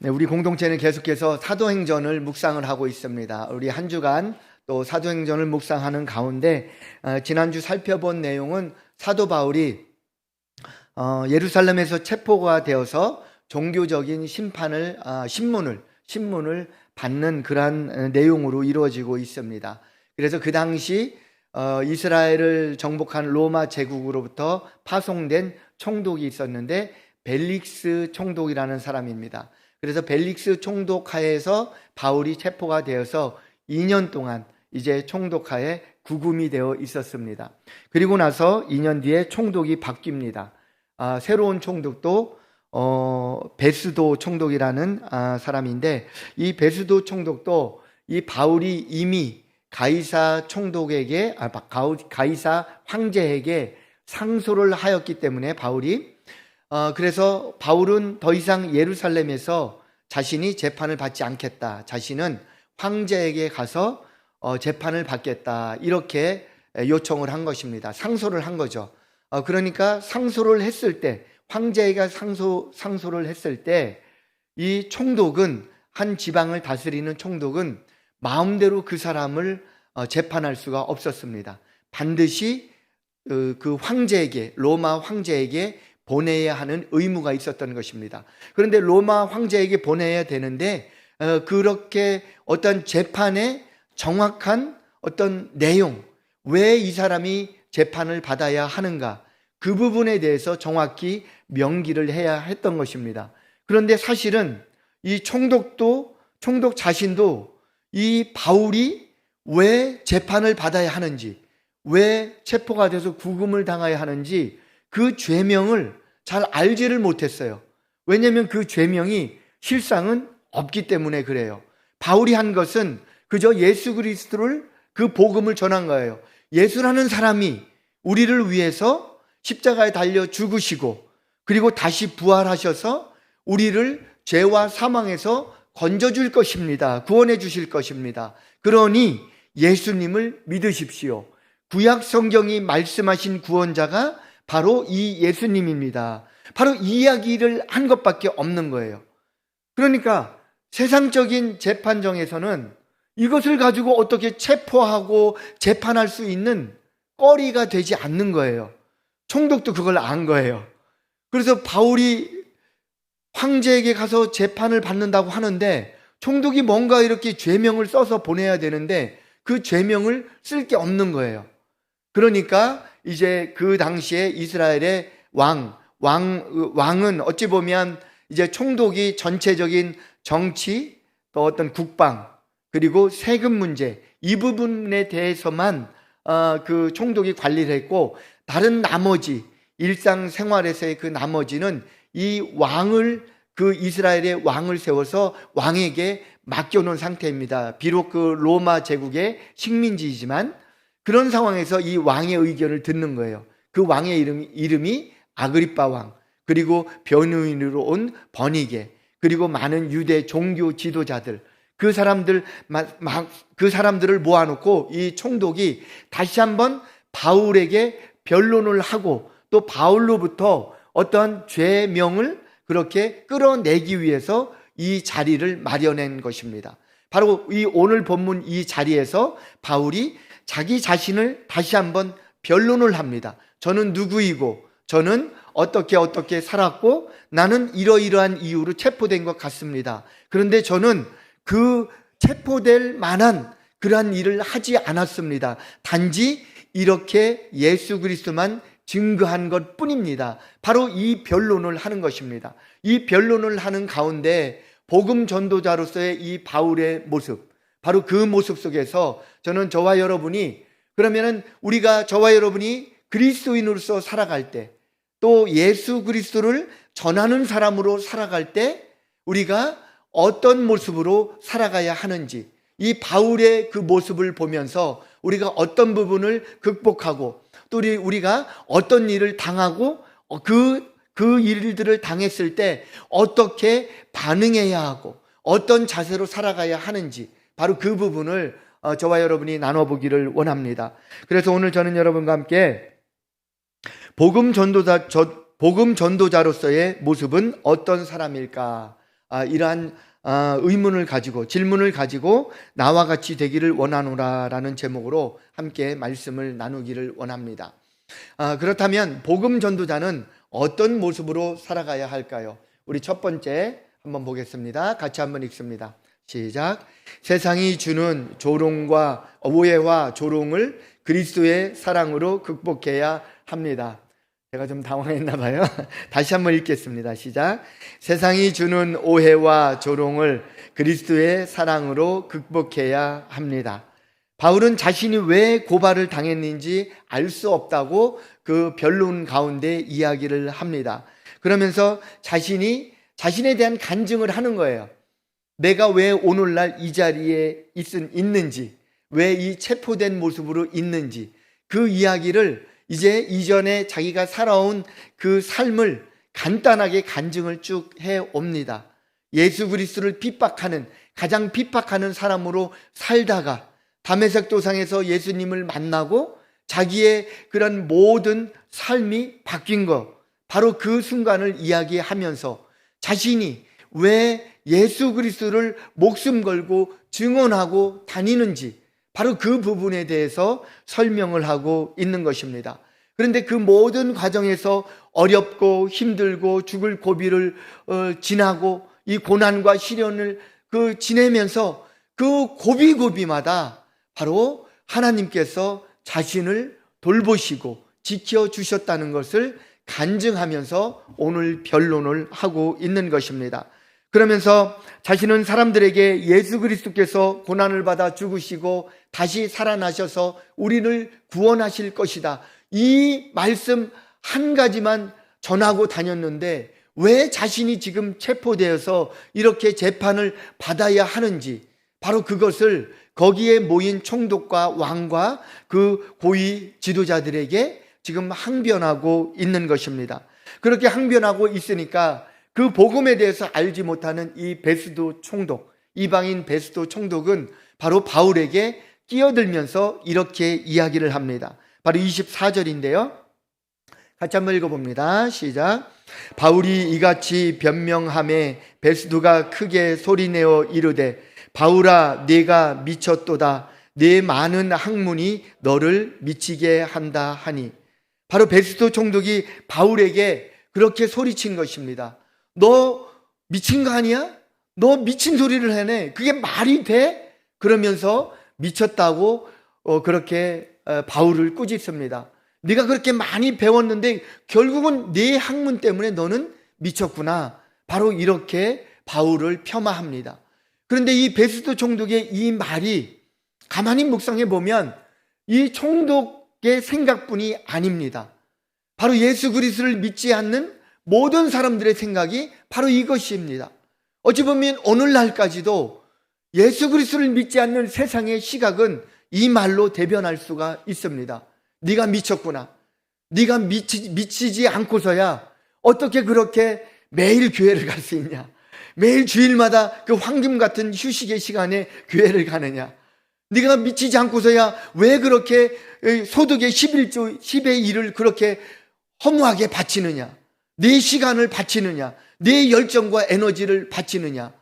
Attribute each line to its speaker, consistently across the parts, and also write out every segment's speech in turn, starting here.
Speaker 1: 네, 우리 공동체는 계속해서 사도행전을 묵상을 하고 있습니다. 우리 한 주간 또 사도행전을 묵상하는 가운데 지난주 살펴본 내용은 사도 바울이 예루살렘에서 체포가 되어서 종교적인 신문을 받는 그러한 내용으로 이루어지고 있습니다. 그래서 그 당시 이스라엘을 정복한 로마 제국으로부터 파송된 총독이 있었는데 벨릭스 총독이라는 사람입니다. 그래서 벨릭스 총독 하에서 바울이 체포가 되어서 2년 동안 이제 총독 하에 구금이 되어 있었습니다. 그리고 나서 2년 뒤에 총독이 바뀝니다. 새로운 총독도 베스도 총독이라는 사람인데, 이 베스도 총독도 이 바울이 이미 가이사 총독에게 가이사 황제에게 상소를 하였기 때문에 바울이 그래서 바울은 더 이상 예루살렘에서 자신이 재판을 받지 않겠다, 자신은 황제에게 가서 재판을 받겠다, 이렇게 요청을 한 것입니다. 상소를 한 거죠. 그러니까 상소를 했을 때, 황제가 상소를 했을 때 이 총독은, 한 지방을 다스리는 총독은 마음대로 그 사람을 재판할 수가 없었습니다. 반드시 그 황제에게, 로마 황제에게 보내야 하는 의무가 있었던 것입니다. 그런데 로마 황제에게 보내야 되는데 그렇게 어떤 재판의 정확한 어떤 내용, 왜 이 사람이 재판을 받아야 하는가, 그 부분에 대해서 정확히 명기를 해야 했던 것입니다. 그런데 사실은 이 총독 자신도 이 바울이 왜 재판을 받아야 하는지, 왜 체포가 돼서 구금을 당해야 하는지 그 죄명을 잘 알지를 못했어요. 왜냐하면 그 죄명이 실상은 없기 때문에 그래요. 바울이 한 것은 그저 예수 그리스도를, 그 복음을 전한 거예요. 예수라는 사람이 우리를 위해서 십자가에 달려 죽으시고 그리고 다시 부활하셔서 우리를 죄와 사망에서 건져줄 것입니다. 구원해 주실 것입니다. 그러니 예수님을 믿으십시오. 구약 성경이 말씀하신 구원자가 바로 이 예수님입니다. 바로 이 이야기를 한 것밖에 없는 거예요. 그러니까 세상적인 재판정에서는 이것을 가지고 어떻게 체포하고 재판할 수 있는 거리가 되지 않는 거예요. 총독도 그걸 안 거예요. 그래서 바울이 황제에게 가서 재판을 받는다고 하는데 총독이 뭔가 이렇게 죄명을 써서 보내야 되는데 그 죄명을 쓸 게 없는 거예요. 그러니까 이제 그 당시에 이스라엘의 왕은 어찌 보면 이제 총독이 전체적인 정치, 또 어떤 국방, 그리고 세금 문제, 이 부분에 대해서만 그 총독이 관리를 했고, 다른 나머지 일상생활에서의 그 나머지는 이 왕을, 그 이스라엘의 왕을 세워서 왕에게 맡겨놓은 상태입니다. 비록 그 로마 제국의 식민지이지만 그런 상황에서 이 왕의 의견을 듣는 거예요. 그 왕의 이름이 아그리빠 왕, 그리고 변호인으로 온 버니게, 그리고 많은 유대 종교 지도자들, 그 사람들을 모아놓고 이 총독이 다시 한번 바울에게 변론을 하고 또 바울로부터 어떤 죄명을 그렇게 끌어내기 위해서 이 자리를 마련한 것입니다. 바로 이 오늘 본문 이 자리에서 바울이 자기 자신을 다시 한번 변론을 합니다. 저는 누구이고, 저는 어떻게 살았고, 나는 이러이러한 이유로 체포된 것 같습니다. 그런데 저는 그 체포될 만한 그러한 일을 하지 않았습니다. 단지 이렇게 예수 그리스도만 증거한 것 뿐입니다. 바로 이 변론을 하는 것입니다. 이 변론을 하는 가운데 복음 전도자로서의 이 바울의 모습, 바로 그 모습 속에서 저는 저와 여러분이, 그러면은 우리가, 저와 여러분이 그리스도인으로서 살아갈 때, 또 예수 그리스도를 전하는 사람으로 살아갈 때 우리가 어떤 모습으로 살아가야 하는지, 이 바울의 그 모습을 보면서 우리가 어떤 부분을 극복하고, 또 우리가 어떤 일을 당하고 그 일들을 당했을 때 어떻게 반응해야 하고 어떤 자세로 살아가야 하는지, 바로 그 부분을 저와 여러분이 나눠보기를 원합니다. 그래서 오늘 저는 여러분과 함께 복음 전도자로서의 모습은 어떤 사람일까, 이러한 의문을 가지고 질문을 가지고 나와 같이 되기를 원하노라라는 제목으로 함께 말씀을 나누기를 원합니다. 그렇다면 복음 전도자는 어떤 모습으로 살아가야 할까요? 우리 첫 번째 한번 보겠습니다. 같이 한번 읽습니다. 시작. 세상이 주는 조롱과 오해와 조롱을 그리스도의 사랑으로 극복해야 합니다. 제가 좀 당황했나 봐요. 다시 한번 읽겠습니다. 시작. 세상이 주는 오해와 조롱을 그리스도의 사랑으로 극복해야 합니다. 바울은 자신이 왜 고발을 당했는지 알 수 없다고 그 변론 가운데 이야기를 합니다. 그러면서 자신에 대한 간증을 하는 거예요. 내가 왜 오늘날 이 자리에 있는지, 왜 이 체포된 모습으로 있는지, 그 이야기를 이제 이전에 자기가 살아온 그 삶을 간단하게 간증을 쭉 해옵니다. 예수 그리스도를 가장 핍박하는 사람으로 살다가 다메섹 도상에서 예수님을 만나고 자기의 그런 모든 삶이 바뀐 것, 바로 그 순간을 이야기하면서 자신이 왜 예수 그리스도를 목숨 걸고 증언하고 다니는지, 바로 그 부분에 대해서 설명을 하고 있는 것입니다. 그런데 그 모든 과정에서 어렵고 힘들고 죽을 고비를 지나고 이 고난과 시련을 지내면서 그 고비고비마다 바로 하나님께서 자신을 돌보시고 지켜주셨다는 것을 간증하면서 오늘 변론을 하고 있는 것입니다. 그러면서 자신은 사람들에게 예수 그리스도께서 고난을 받아 죽으시고 다시 살아나셔서 우리를 구원하실 것이다, 이 말씀 한 가지만 전하고 다녔는데 왜 자신이 지금 체포되어서 이렇게 재판을 받아야 하는지, 바로 그것을 거기에 모인 총독과 왕과 그 고위 지도자들에게 지금 항변하고 있는 것입니다. 그렇게 항변하고 있으니까 그 복음에 대해서 알지 못하는 이 베스도 총독, 이방인 베스도 총독은 바로 바울에게 끼어들면서 이렇게 이야기를 합니다. 바로 24절인데요. 같이 한번 읽어봅니다. 시작. 바울이 이같이 변명하매 베스도가 크게 소리내어 이르되 바울아, 네가 미쳤도다. 네 많은 학문이 너를 미치게 한다 하니. 바로 베스도 총독이 바울에게 그렇게 소리친 것입니다. 너 미친 거 아니야? 너 미친 소리를 하네. 그게 말이 돼? 그러면서 미쳤다고 그렇게 바울을 꾸짖습니다. 네가 그렇게 많이 배웠는데 결국은 네 학문 때문에 너는 미쳤구나. 바로 이렇게 바울을 폄하합니다. 그런데 이 베스도 총독의 이 말이 가만히 묵상해 보면 이 총독의 생각뿐이 아닙니다. 바로 예수 그리스도를 믿지 않는 모든 사람들의 생각이 바로 이것입니다. 어찌 보면 오늘날까지도 예수 그리스도를 믿지 않는 세상의 시각은 이 말로 대변할 수가 있습니다. 네가 미쳤구나. 네가 미치지 않고서야 어떻게 그렇게 매일 교회를 갈 수 있냐. 매일 주일마다 그 황금 같은 휴식의 시간에 교회를 가느냐. 네가 미치지 않고서야 왜 그렇게 소득의 11조 10의 1을 그렇게 허무하게 바치느냐. 네 시간을 바치느냐. 네 열정과 에너지를 바치느냐.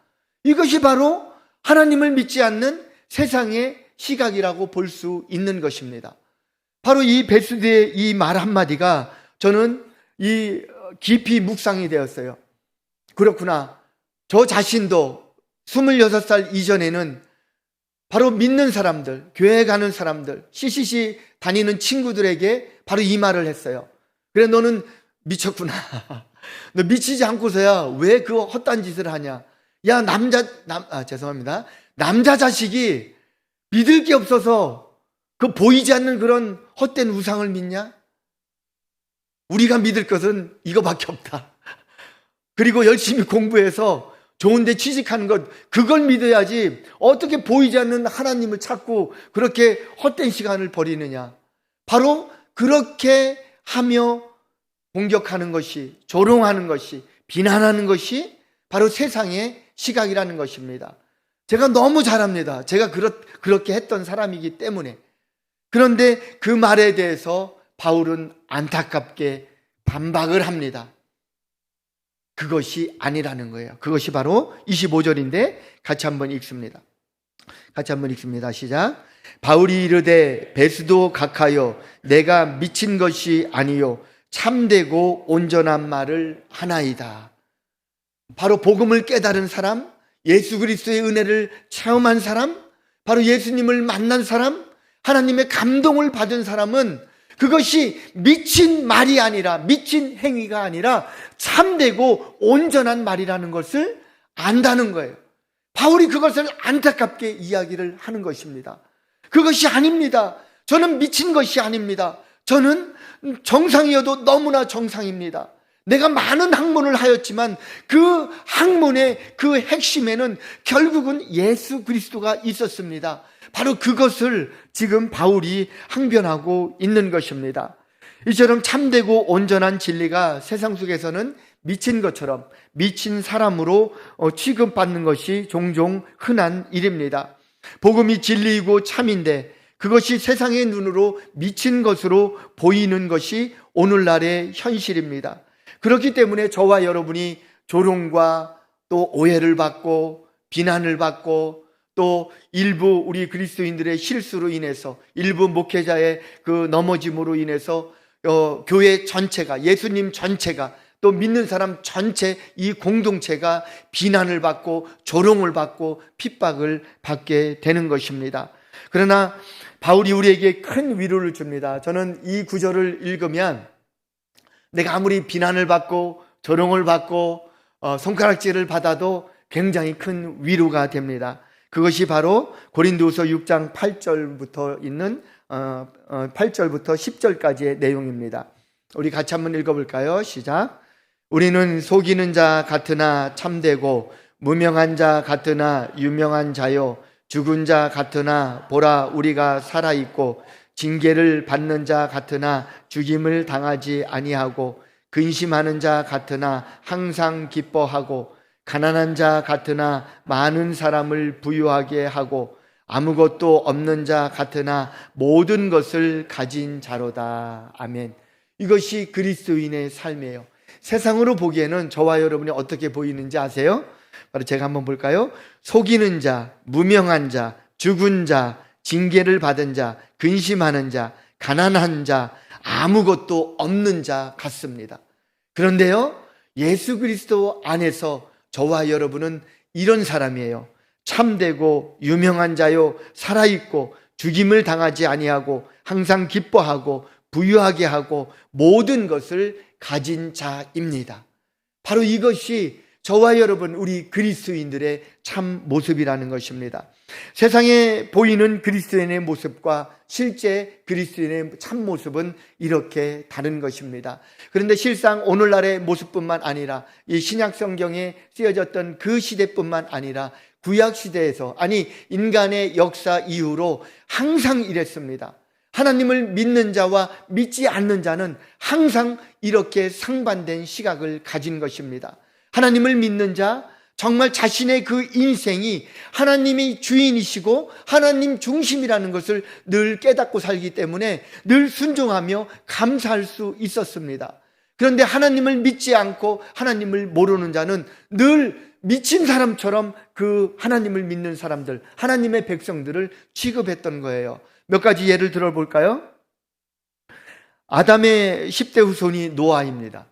Speaker 1: 이것이 바로 하나님을 믿지 않는 세상의 시각이라고 볼 수 있는 것입니다. 바로 이 베스도의 이 말 한마디가 저는 깊이 묵상이 되었어요. 그렇구나. 저 자신도 26살 이전에는 바로 믿는 사람들, 교회 가는 사람들, CCC 다니는 친구들에게 바로 이 말을 했어요. 그래, 너는 미쳤구나. 너 미치지 않고서야 왜 그 헛단 짓을 하냐. 야, 죄송합니다. 남자 자식이 믿을 게 없어서 그 보이지 않는 그런 헛된 우상을 믿냐? 우리가 믿을 것은 이거밖에 없다. 그리고 열심히 공부해서 좋은데 취직하는 것, 그걸 믿어야지 어떻게 보이지 않는 하나님을 찾고 그렇게 헛된 시간을 버리느냐. 바로 그렇게 하며 공격하는 것이, 조롱하는 것이, 비난하는 것이 바로 세상의 시각이라는 것입니다. 제가 너무 잘 압니다. 제가 그렇게 했던 사람이기 때문에. 그런데 그 말에 대해서 바울은 안타깝게 반박을 합니다. 그것이 아니라는 거예요. 그것이 바로 25절인데 같이 한번 읽습니다. 시작. 바울이 이르되 베스도 각하여 내가 미친 것이 아니요 참되고 온전한 말을 하나이다. 바로 복음을 깨달은 사람, 예수 그리스도의 은혜를 체험한 사람, 바로 예수님을 만난 사람, 하나님의 감동을 받은 사람은 그것이 미친 말이 아니라, 미친 행위가 아니라 참되고 온전한 말이라는 것을 안다는 거예요. 바울이 그것을 안타깝게 이야기를 하는 것입니다. 그것이 아닙니다. 저는 미친 것이 아닙니다. 저는 정상이어도 너무나 정상입니다. 내가 많은 학문을 하였지만 그 학문의 그 핵심에는 결국은 예수 그리스도가 있었습니다. 바로 그것을 지금 바울이 항변하고 있는 것입니다. 이처럼 참되고 온전한 진리가 세상 속에서는 미친 것처럼 미친 사람으로 취급받는 것이 종종 흔한 일입니다. 복음이 진리이고 참인데 그것이 세상의 눈으로 미친 것으로 보이는 것이 오늘날의 현실입니다. 그렇기 때문에 저와 여러분이 조롱과 또 오해를 받고 비난을 받고 또 일부 우리 그리스도인들의 실수로 인해서, 일부 목회자의 그 넘어짐으로 인해서 교회 전체가, 예수님 전체가, 또 믿는 사람 전체 이 공동체가 비난을 받고 조롱을 받고 핍박을 받게 되는 것입니다. 그러나 바울이 우리에게 큰 위로를 줍니다. 저는 이 구절을 읽으면 내가 아무리 비난을 받고 조롱을 받고 손가락질을 받아도 굉장히 큰 위로가 됩니다. 그것이 바로 고린도후서 6장 8절부터 있는 8절부터 10절까지의 내용입니다. 우리 같이 한번 읽어볼까요? 시작. 우리는 속이는 자 같으나 참되고 무명한 자 같으나 유명한 자요 죽은 자 같으나 보라 우리가 살아있고 징계를 받는 자 같으나 죽임을 당하지 아니하고 근심하는 자 같으나 항상 기뻐하고 가난한 자 같으나 많은 사람을 부유하게 하고 아무것도 없는 자 같으나 모든 것을 가진 자로다. 아멘. 이것이 그리스도인의 삶이에요. 세상으로 보기에는 저와 여러분이 어떻게 보이는지 아세요? 바로 제가 한번 볼까요? 속이는 자, 무명한 자, 죽은 자, 징계를 받은 자, 근심하는 자, 가난한 자, 아무것도 없는 자 같습니다. 그런데요, 예수 그리스도 안에서 저와 여러분은 이런 사람이에요. 참되고 유명한 자요, 살아있고 죽임을 당하지 아니하고 항상 기뻐하고 부유하게 하고 모든 것을 가진 자입니다. 바로 이것이 저와 여러분 우리 그리스도인들의 참 모습이라는 것입니다. 세상에 보이는 그리스도인의 모습과 실제 그리스도인의 참 모습은 이렇게 다른 것입니다. 그런데 실상 오늘날의 모습뿐만 아니라 이 신약 성경에 쓰여졌던 그 시대뿐만 아니라 구약 시대에서, 아니 인간의 역사 이후로 항상 이랬습니다. 하나님을 믿는 자와 믿지 않는 자는 항상 이렇게 상반된 시각을 가진 것입니다. 하나님을 믿는 자, 정말 자신의 그 인생이 하나님이 주인이시고 하나님 중심이라는 것을 늘 깨닫고 살기 때문에 늘 순종하며 감사할 수 있었습니다. 그런데 하나님을 믿지 않고 하나님을 모르는 자는 늘 미친 사람처럼 그 하나님을 믿는 사람들, 하나님의 백성들을 취급했던 거예요. 몇 가지 예를 들어볼까요? 아담의 10대 후손이 노아입니다.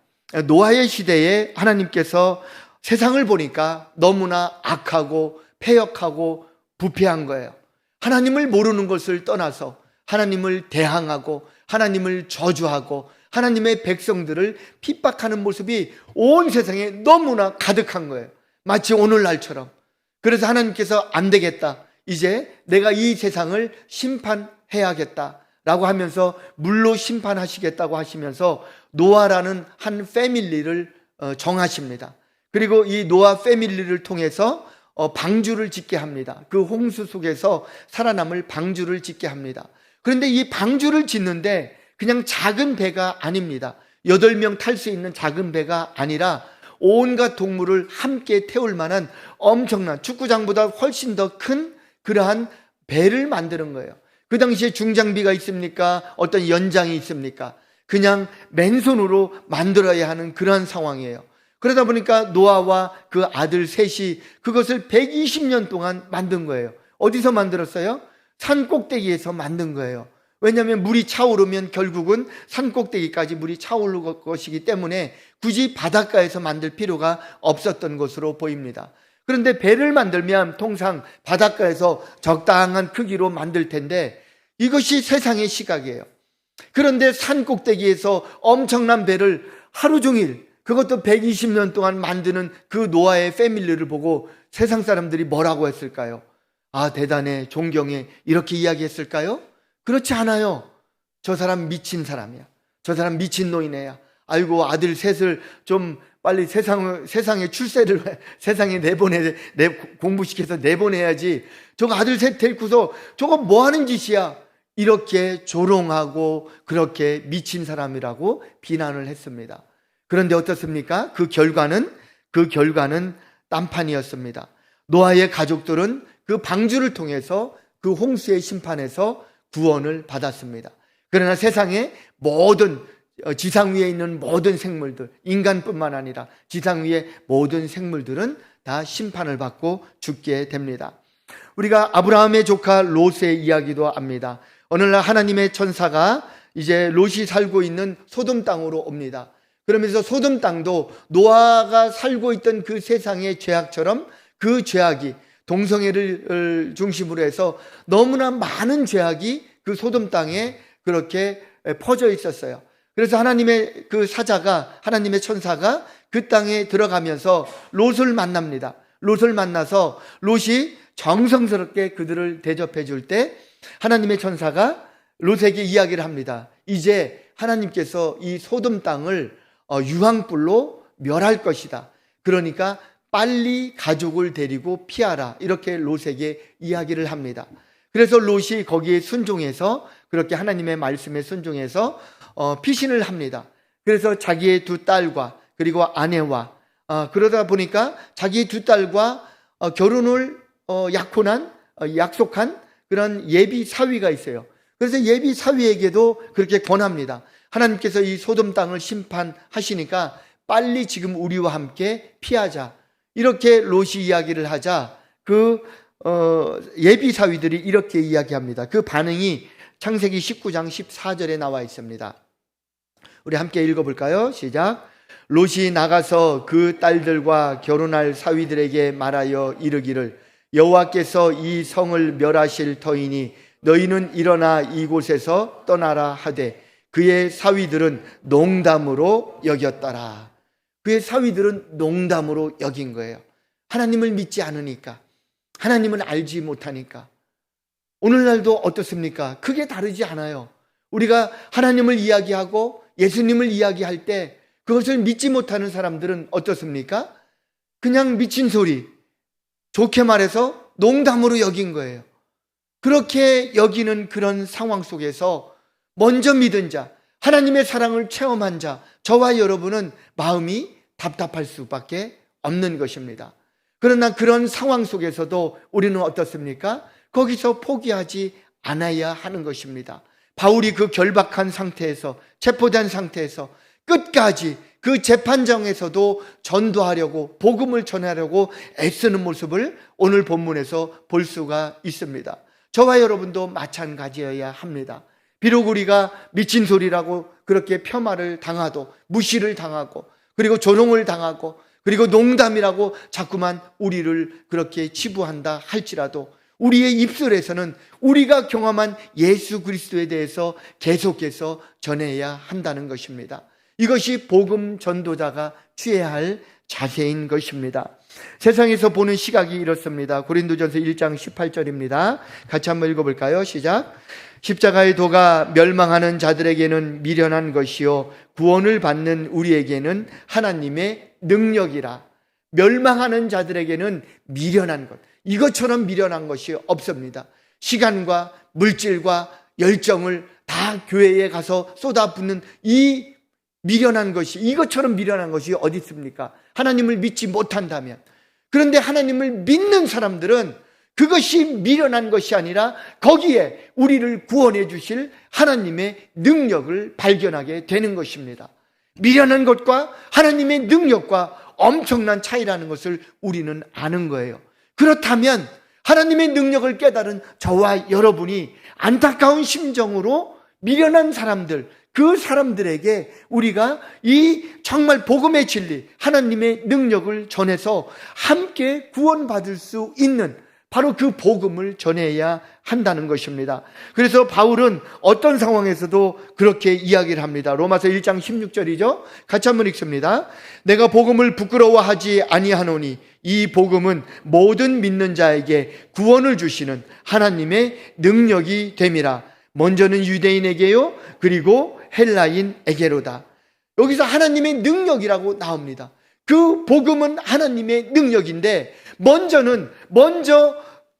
Speaker 1: 노아의 시대에 하나님께서 세상을 보니까 너무나 악하고 패역하고 부패한 거예요. 하나님을 모르는 것을 떠나서 하나님을 대항하고 하나님을 저주하고 하나님의 백성들을 핍박하는 모습이 온 세상에 너무나 가득한 거예요. 마치 오늘날처럼. 그래서 하나님께서 안 되겠다, 이제 내가 이 세상을 심판해야겠다 라고 하면서 물로 심판하시겠다고 하시면서 노아라는 한 패밀리를 정하십니다. 그리고 이 노아 패밀리를 통해서 방주를 짓게 합니다. 그 홍수 속에서 살아남을 방주를 짓게 합니다. 그런데 이 방주를 짓는데 그냥 작은 배가 아닙니다. 8명 탈 수 있는 작은 배가 아니라 온갖 동물을 함께 태울 만한 엄청난, 축구장보다 훨씬 더 큰 그러한 배를 만드는 거예요. 그 당시에 중장비가 있습니까? 어떤 연장이 있습니까? 그냥 맨손으로 만들어야 하는 그러한 상황이에요. 그러다 보니까 노아와 그 아들 셋이 그것을 120년 동안 만든 거예요. 어디서 만들었어요? 산 꼭대기에서 만든 거예요. 왜냐하면 물이 차오르면 결국은 산 꼭대기까지 물이 차오를 것이기 때문에 굳이 바닷가에서 만들 필요가 없었던 것으로 보입니다. 그런데 배를 만들면 통상 바닷가에서 적당한 크기로 만들 텐데 이것이 세상의 시각이에요. 그런데 산 꼭대기에서 엄청난 배를 하루 종일, 그것도 120년 동안 만드는 그 노아의 패밀리를 보고 세상 사람들이 뭐라고 했을까요? 아, 대단해, 존경해, 이렇게 이야기했을까요? 그렇지 않아요. 저 사람 미친 사람이야. 저 사람 미친 노인애야. 아이고, 아들 셋을 좀 빨리 세상에 출세를 세상에 공부시켜서 내보내야지. 저거 아들 셋 데리고서 저거 뭐 하는 짓이야? 이렇게 조롱하고 그렇게 미친 사람이라고 비난을 했습니다. 그런데 어떻습니까? 그 결과는 딴판이었습니다. 노아의 가족들은 그 방주를 통해서 그 홍수의 심판에서 구원을 받았습니다. 그러나 세상의 모든 지상 위에 있는 모든 생물들, 인간뿐만 아니라 지상 위의 모든 생물들은 다 심판을 받고 죽게 됩니다. 우리가 아브라함의 조카 롯의 이야기도 압니다. 어느 날 하나님의 천사가 이제 롯이 살고 있는 소돔 땅으로 옵니다. 그러면서 소돔 땅도 노아가 살고 있던 그 세상의 죄악처럼 그 죄악이 동성애를 중심으로 해서 너무나 많은 죄악이 그 소돔 땅에 그렇게 퍼져 있었어요. 그래서 하나님의 그 사자가, 하나님의 천사가 그 땅에 들어가면서 롯을 만납니다. 롯을 만나서 롯이 정성스럽게 그들을 대접해 줄 때 하나님의 천사가 롯에게 이야기를 합니다. 이제 하나님께서 이 소돔 땅을 유황불로 멸할 것이다. 그러니까 빨리 가족을 데리고 피하라. 이렇게 롯에게 이야기를 합니다. 그래서 롯이 거기에 순종해서, 그렇게 하나님의 말씀에 순종해서 피신을 합니다. 그래서 자기의 두 딸과 그리고 아내와 그러다 보니까 자기 두 딸과 결혼을 약속한 그런 예비 사위가 있어요. 그래서 예비 사위에게도 그렇게 권합니다. 하나님께서 이 소돔 땅을 심판하시니까 빨리 지금 우리와 함께 피하자. 이렇게 롯이 이야기를 하자 그 예비 사위들이 이렇게 이야기합니다. 그 반응이 창세기 19장 14절에 나와 있습니다. 우리 함께 읽어볼까요? 시작. 롯이 나가서 그 딸들과 결혼할 사위들에게 말하여 이르기를 여호와께서 이 성을 멸하실 터이니 너희는 일어나 이곳에서 떠나라 하되 그의 사위들은 농담으로 여겼더라. 그의 사위들은 농담으로 여긴 거예요. 하나님을 믿지 않으니까, 하나님을 알지 못하니까. 오늘날도 어떻습니까? 크게 다르지 않아요. 우리가 하나님을 이야기하고 예수님을 이야기할 때 그것을 믿지 못하는 사람들은 어떻습니까? 그냥 미친 소리, 좋게 말해서 농담으로 여긴 거예요. 그렇게 여기는 그런 상황 속에서 먼저 믿은 자, 하나님의 사랑을 체험한 자, 저와 여러분은 마음이 답답할 수밖에 없는 것입니다. 그러나 그런 상황 속에서도 우리는 어떻습니까? 거기서 포기하지 않아야 하는 것입니다. 바울이 그 결박한 상태에서, 체포된 상태에서 끝까지 그 재판정에서도 전도하려고, 복음을 전하려고 애쓰는 모습을 오늘 본문에서 볼 수가 있습니다. 저와 여러분도 마찬가지여야 합니다. 비록 우리가 미친 소리라고 그렇게 폄하를 당하도, 무시를 당하고, 그리고 조롱을 당하고, 그리고 농담이라고 자꾸만 우리를 그렇게 치부한다 할지라도 우리의 입술에서는 우리가 경험한 예수 그리스도에 대해서 계속해서 전해야 한다는 것입니다. 이것이 복음 전도자가 취해야 할 자세인 것입니다. 세상에서 보는 시각이 이렇습니다. 고린도전서 1장 18절입니다. 같이 한번 읽어볼까요? 시작. 십자가의 도가 멸망하는 자들에게는 미련한 것이요 구원을 받는 우리에게는 하나님의 능력이라. 멸망하는 자들에게는 미련한 것, 이것처럼 미련한 것이 없습니다. 시간과 물질과 열정을 다 교회에 가서 쏟아붓는 이 미련한 것이, 이것처럼 미련한 것이 어디 있습니까? 하나님을 믿지 못한다면. 그런데 하나님을 믿는 사람들은 그것이 미련한 것이 아니라 거기에 우리를 구원해 주실 하나님의 능력을 발견하게 되는 것입니다. 미련한 것과 하나님의 능력과 엄청난 차이라는 것을 우리는 아는 거예요. 그렇다면 하나님의 능력을 깨달은 저와 여러분이 안타까운 심정으로 미련한 사람들, 그 사람들에게 우리가 이 정말 복음의 진리, 하나님의 능력을 전해서 함께 구원받을 수 있는 바로 그 복음을 전해야 한다는 것입니다. 그래서 바울은 어떤 상황에서도 그렇게 이야기를 합니다. 로마서 1장 16절이죠. 같이 한번 읽습니다. 내가 복음을 부끄러워하지 아니하노니 이 복음은 모든 믿는 자에게 구원을 주시는 하나님의 능력이 됨이라. 먼저는 유대인에게요, 그리고 헬라인에게로다. 여기서 하나님의 능력이라고 나옵니다. 그 복음은 하나님의 능력인데 먼저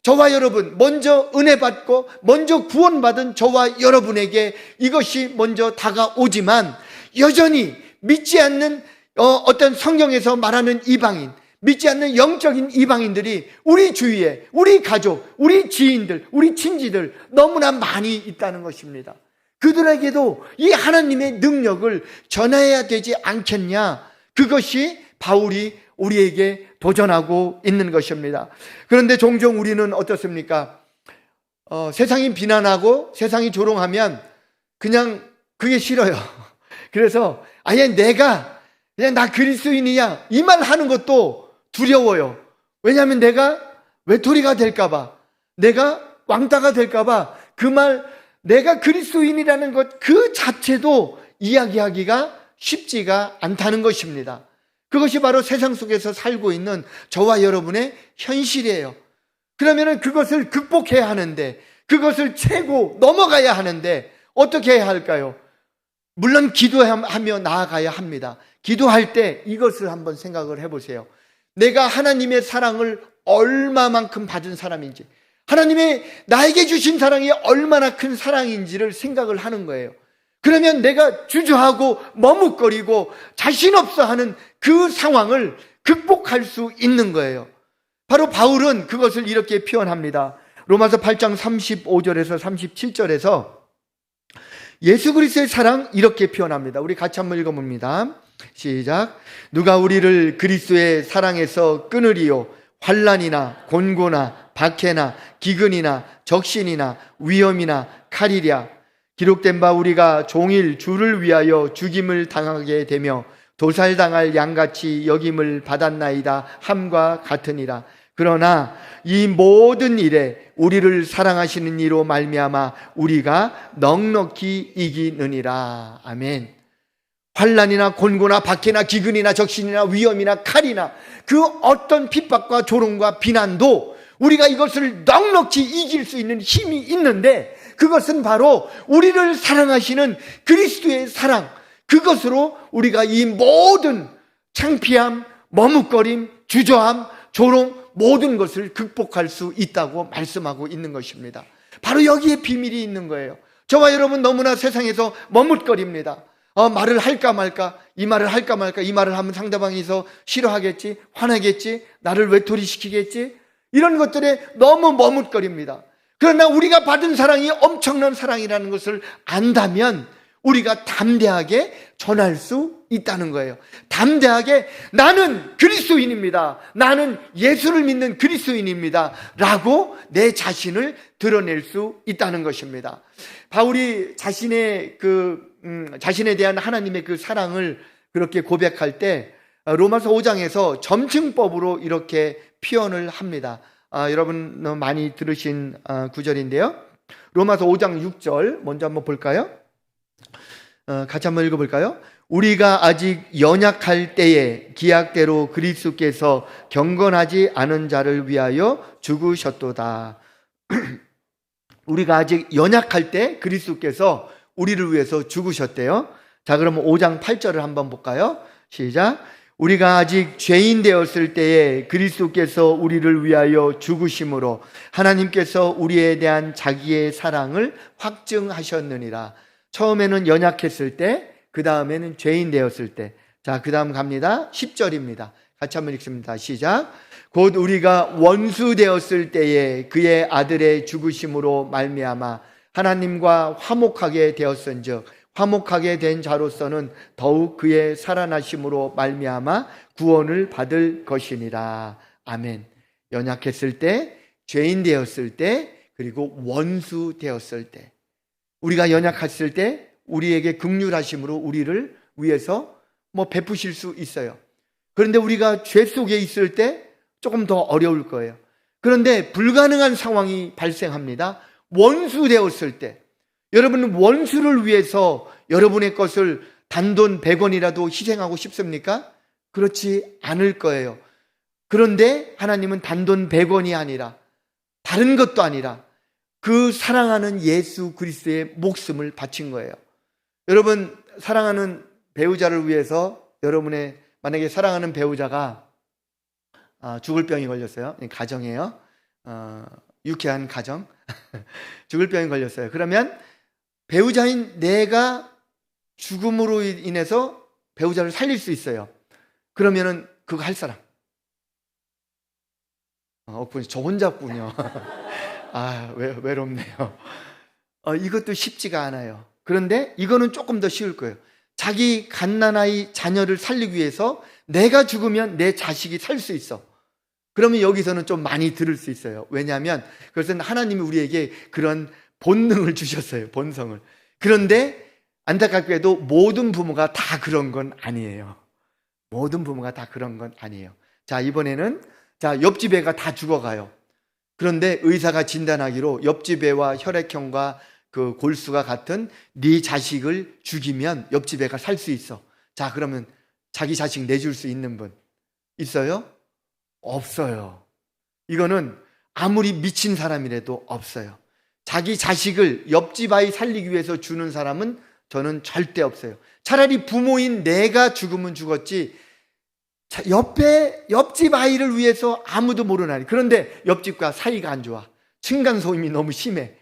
Speaker 1: 저와 여러분, 먼저 은혜 받고 먼저 구원받은 저와 여러분에게 이것이 먼저 다가오지만 여전히 믿지 않는 어떤 성경에서 말하는 이방인, 믿지 않는 영적인 이방인들이 우리 주위에 우리 가족, 우리 지인들, 우리 친지들 너무나 많이 있다는 것입니다. 그들에게도 이 하나님의 능력을 전해야 되지 않겠냐? 그것이 바울이 우리에게 도전하고 있는 것입니다. 그런데 종종 우리는 어떻습니까? 세상이 비난하고 세상이 조롱하면 그냥 그게 싫어요. 그래서 아예 내가 그냥 나 그리스도인이야 이 말 하는 것도 두려워요. 왜냐하면 내가 외톨이가 될까봐, 내가 왕따가 될까봐 그 말, 내가 그리스도인이라는 것 그 자체도 이야기하기가 쉽지가 않다는 것입니다. 그것이 바로 세상 속에서 살고 있는 저와 여러분의 현실이에요. 그러면 그것을 극복해야 하는데, 그것을 채고 넘어가야 하는데 어떻게 해야 할까요? 물론 기도하며 나아가야 합니다. 기도할 때 이것을 한번 생각을 해보세요. 내가 하나님의 사랑을 얼마만큼 받은 사람인지, 하나님의 나에게 주신 사랑이 얼마나 큰 사랑인지를 생각을 하는 거예요. 그러면 내가 주저하고 머뭇거리고 자신 없어 하는 그 상황을 극복할 수 있는 거예요. 바로 바울은 그것을 이렇게 표현합니다. 로마서 8장 35절에서 37절에서 예수 그리스도의 사랑 이렇게 표현합니다. 우리 같이 한번 읽어봅니다. 시작. 누가 우리를 그리스도의 사랑에서 끊으리요? 환난이나 곤고나 박해나 기근이나 적신이나 위험이나 칼이랴. 기록된 바 우리가 종일 주를 위하여 죽임을 당하게 되며 도살당할 양같이 여김을 받았나이다 함과 같으니라. 그러나 이 모든 일에 우리를 사랑하시는 이로 말미암아 우리가 넉넉히 이기느니라. 아멘. 환난이나 곤고나 박해나 기근이나 적신이나 위험이나 칼이나 그 어떤 핍박과 조롱과 비난도 우리가 이것을 넉넉히 이길 수 있는 힘이 있는데, 그것은 바로 우리를 사랑하시는 그리스도의 사랑, 그것으로 우리가 이 모든 창피함, 머뭇거림, 주저함, 조롱 모든 것을 극복할 수 있다고 말씀하고 있는 것입니다. 바로 여기에 비밀이 있는 거예요. 저와 여러분 너무나 세상에서 머뭇거립니다. 말을 할까 말까, 이 말을 할까 말까, 이 말을 하면 상대방이서 싫어하겠지, 화나겠지, 나를 외톨이시키겠지, 이런 것들에 너무 머뭇거립니다. 그러나 우리가 받은 사랑이 엄청난 사랑이라는 것을 안다면 우리가 담대하게 전할 수 있다는 거예요. 담대하게 나는 그리스도인입니다, 나는 예수를 믿는 그리스도인입니다 라고 내 자신을 드러낼 수 있다는 것입니다. 바울이 자신에 대한 하나님의 그 사랑을 그렇게 고백할 때 로마서 5장에서 점층법으로 이렇게 표현을 합니다. 여러분 많이 들으신 구절인데요. 로마서 5장 6절 먼저 한번 볼까요? 같이 한번 읽어볼까요? 우리가 아직 연약할 때에 기약대로 그리스도께서 경건하지 않은 자를 위하여 죽으셨도다. 우리가 아직 연약할 때 그리스도께서 우리를 위해서 죽으셨대요. 자, 그러면 5장 8절을 한번 볼까요? 시작. 우리가 아직 죄인 되었을 때에 그리스도께서 우리를 위하여 죽으심으로 하나님께서 우리에 대한 자기의 사랑을 확증하셨느니라. 처음에는 연약했을 때, 그 다음에는 죄인 되었을 때. 자, 그 다음 갑니다. 10절입니다. 같이 한번 읽습니다. 시작. 곧 우리가 원수 되었을 때에 그의 아들의 죽으심으로 말미암아 하나님과 화목하게 되었은즉 화목하게 된 자로서는 더욱 그의 살아나심으로 말미암아 구원을 받을 것이니라. 아멘. 연약했을 때, 죄인 되었을 때, 그리고 원수 되었을 때, 우리가 연약했을 때 우리에게 긍휼하심으로 우리를 위해서 베푸실 수 있어요. 그런데 우리가 죄 속에 있을 때 조금 더 어려울 거예요. 그런데 불가능한 상황이 발생합니다. 원수 되었을 때, 여러분은 원수를 위해서 여러분의 것을 단돈 100원이라도 희생하고 싶습니까? 그렇지 않을 거예요. 그런데 하나님은 단돈 100원이 아니라, 다른 것도 아니라 그 사랑하는 예수 그리스도의 목숨을 바친 거예요. 여러분, 사랑하는 배우자를 위해서, 여러분의 만약에 사랑하는 배우자가 죽을 병이 걸렸어요. 가정이에요. 유쾌한 가정. 죽을 병이 걸렸어요. 그러면 배우자인 내가 죽음으로 인해서 배우자를 살릴 수 있어요. 그러면은 그거 할 사람? 없군요. 저 혼자군요. 외롭네요. 이것도 쉽지가 않아요. 그런데 이거는 조금 더 쉬울 거예요. 자기 갓난아이 자녀를 살리기 위해서 내가 죽으면 내 자식이 살 수 있어. 그러면 여기서는 좀 많이 들을 수 있어요. 왜냐하면 그것은 하나님이 우리에게 그런 본능을 주셨어요. 본성을. 그런데 안타깝게도 모든 부모가 다 그런 건 아니에요. 모든 부모가 다 그런 건 아니에요. 자, 이번에는 옆집 애가 다 죽어가요. 그런데 의사가 진단하기로 옆집 애와 혈액형과 그 골수가 같은 네 자식을 죽이면 옆집 애가 살 수 있어. 자, 그러면 자기 자식 내줄 수 있는 분 있어요? 없어요. 이거는 아무리 미친 사람이라도 없어요. 자기 자식을 옆집 아이 살리기 위해서 주는 사람은 저는 절대 없어요. 차라리 부모인 내가 죽으면 죽었지, 옆집 아이를 위해서 아무도 모르는 아이. 그런데 옆집과 사이가 안 좋아. 층간소음이 너무 심해.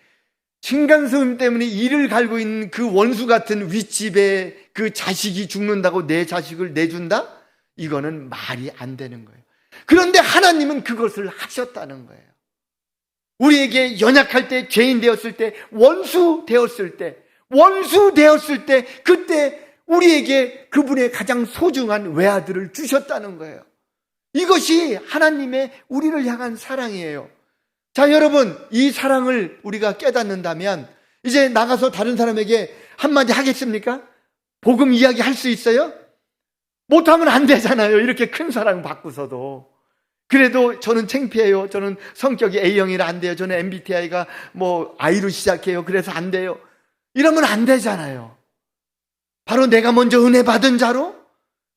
Speaker 1: 층간소음 때문에 이를 갈고 있는 그 원수 같은 윗집에 그 자식이 죽는다고 내 자식을 내준다? 이거는 말이 안 되는 거예요. 그런데 하나님은 그것을 하셨다는 거예요. 우리에게 연약할 때, 죄인 되었을 때, 원수 되었을 때, 그때 우리에게 그분의 가장 소중한 외아들을 주셨다는 거예요. 이것이 하나님의 우리를 향한 사랑이에요. 자, 여러분, 이 사랑을 우리가 깨닫는다면 이제 나가서 다른 사람에게 한마디 하겠습니까? 복음 이야기 할 수 있어요? 못하면 안 되잖아요. 이렇게 큰 사랑 받고서도. 그래도 저는 창피해요. 저는 성격이 A형이라 안 돼요. 저는 MBTI가 I로 시작해요. 그래서 안 돼요. 이러면 안 되잖아요. 바로 내가 먼저 은혜 받은 자로,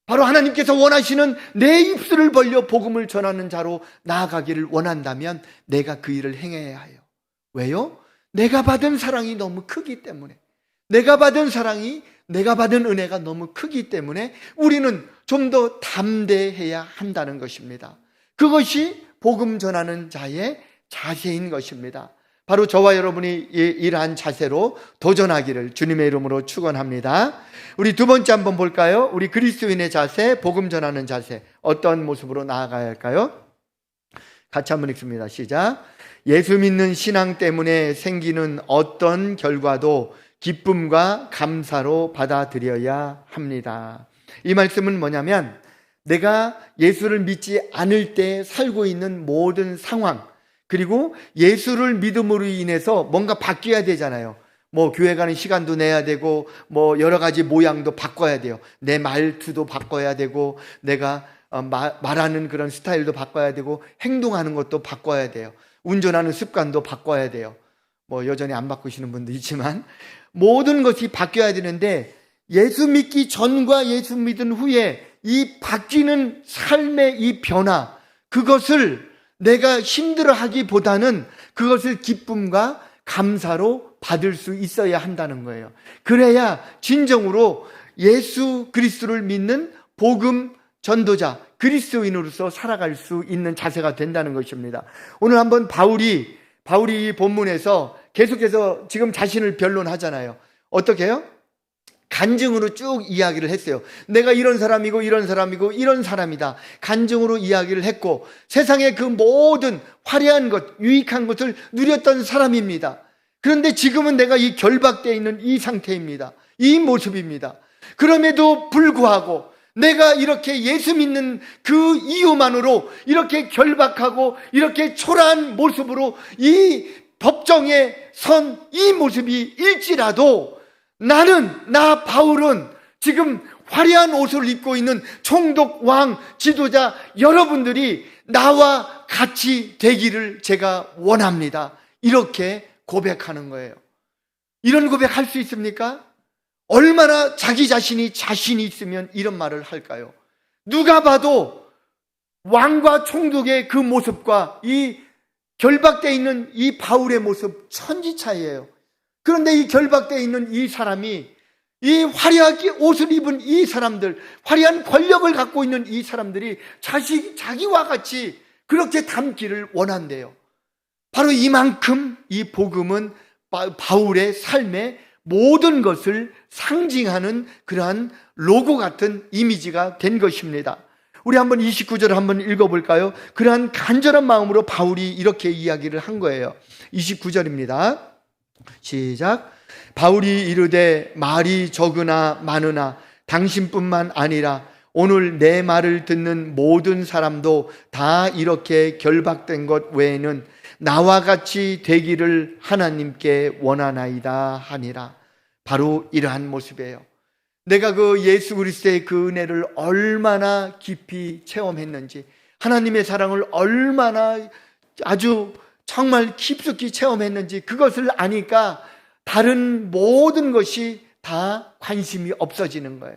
Speaker 1: 바로 하나님께서 원하시는 내 입술을 벌려 복음을 전하는 자로 나아가기를 원한다면 내가 그 일을 행해야 해요. 왜요? 내가 받은 사랑이 너무 크기 때문에, 내가 받은 은혜가 너무 크기 때문에 우리는 좀 더 담대해야 한다는 것입니다. 그것이 복음 전하는 자의 자세인 것입니다. 바로 저와 여러분이 이러한 자세로 도전하기를 주님의 이름으로 축원합니다. 우리 두 번째 한번 볼까요? 우리 그리스도인의 자세, 복음 전하는 자세, 어떤 모습으로 나아가야 할까요? 같이 한번 읽습니다. 시작. 예수 믿는 신앙 때문에 생기는 어떤 결과도 기쁨과 감사로 받아들여야 합니다. 이 말씀은 뭐냐면, 내가 예수를 믿지 않을 때 살고 있는 모든 상황, 그리고 예수를 믿음으로 인해서 뭔가 바뀌어야 되잖아요. 교회 가는 시간도 내야 되고, 여러 가지 모양도 바꿔야 돼요. 내 말투도 바꿔야 되고, 내가 말하는 그런 스타일도 바꿔야 되고, 행동하는 것도 바꿔야 돼요. 운전하는 습관도 바꿔야 돼요. 여전히 안 바꾸시는 분도 있지만, 모든 것이 바뀌어야 되는데, 예수 믿기 전과 예수 믿은 후에 이 바뀌는 삶의 이 변화, 그것을 내가 힘들어 하기보다는 그것을 기쁨과 감사로 받을 수 있어야 한다는 거예요. 그래야 진정으로 예수 그리스도를 믿는 복음 전도자, 그리스도인으로서 살아갈 수 있는 자세가 된다는 것입니다. 오늘 한번 바울이 이 본문에서 계속해서 지금 자신을 변론하잖아요. 어떻게 해요? 간증으로 쭉 이야기를 했어요. 내가 이런 사람이고 이런 사람이다. 간증으로 이야기를 했고, 세상의 그 모든 화려한 것, 유익한 것을 누렸던 사람입니다. 그런데 지금은 내가 이 결박되어 있는 이 상태입니다. 이 모습입니다. 그럼에도 불구하고 내가 이렇게 예수 믿는 그 이유만으로 이렇게 결박하고 이렇게 초라한 모습으로 이 법정에 선 이 모습이 일지라도 나 바울은 지금 화려한 옷을 입고 있는 총독, 왕, 지도자 여러분들이 나와 같이 되기를 제가 원합니다. 이렇게 고백하는 거예요. 이런 고백할 수 있습니까? 얼마나 자기 자신이 자신이 있으면 이런 말을 할까요? 누가 봐도 왕과 총독의 그 모습과 이 결박되어 있는 이 바울의 모습 천지차이예요. 그런데 이 결박되어 있는 이 사람이 이 화려하게 옷을 입은 이 사람들, 화려한 권력을 갖고 있는 이 사람들이 자기와 같이 그렇게 닮기를 원한대요. 바로 이만큼 이 복음은 바울의 삶의 모든 것을 상징하는 그러한 로고 같은 이미지가 된 것입니다. 우리 한번 29절 한번 읽어볼까요? 그러한 간절한 마음으로 바울이 이렇게 이야기를 한 거예요. 29절입니다. 시작. 바울이 이르되 말이 적으나 많으나 당신뿐만 아니라 오늘 내 말을 듣는 모든 사람도 다 이렇게 결박된 것 외에는 나와 같이 되기를 하나님께 원하나이다 하니라. 바로 이러한 모습이에요. 내가 그 예수 그리스도의 그 은혜를 얼마나 깊이 체험했는지, 하나님의 사랑을 얼마나 아주 정말 깊숙이 체험했는지 그것을 아니까 다른 모든 것이 다 관심이 없어지는 거예요.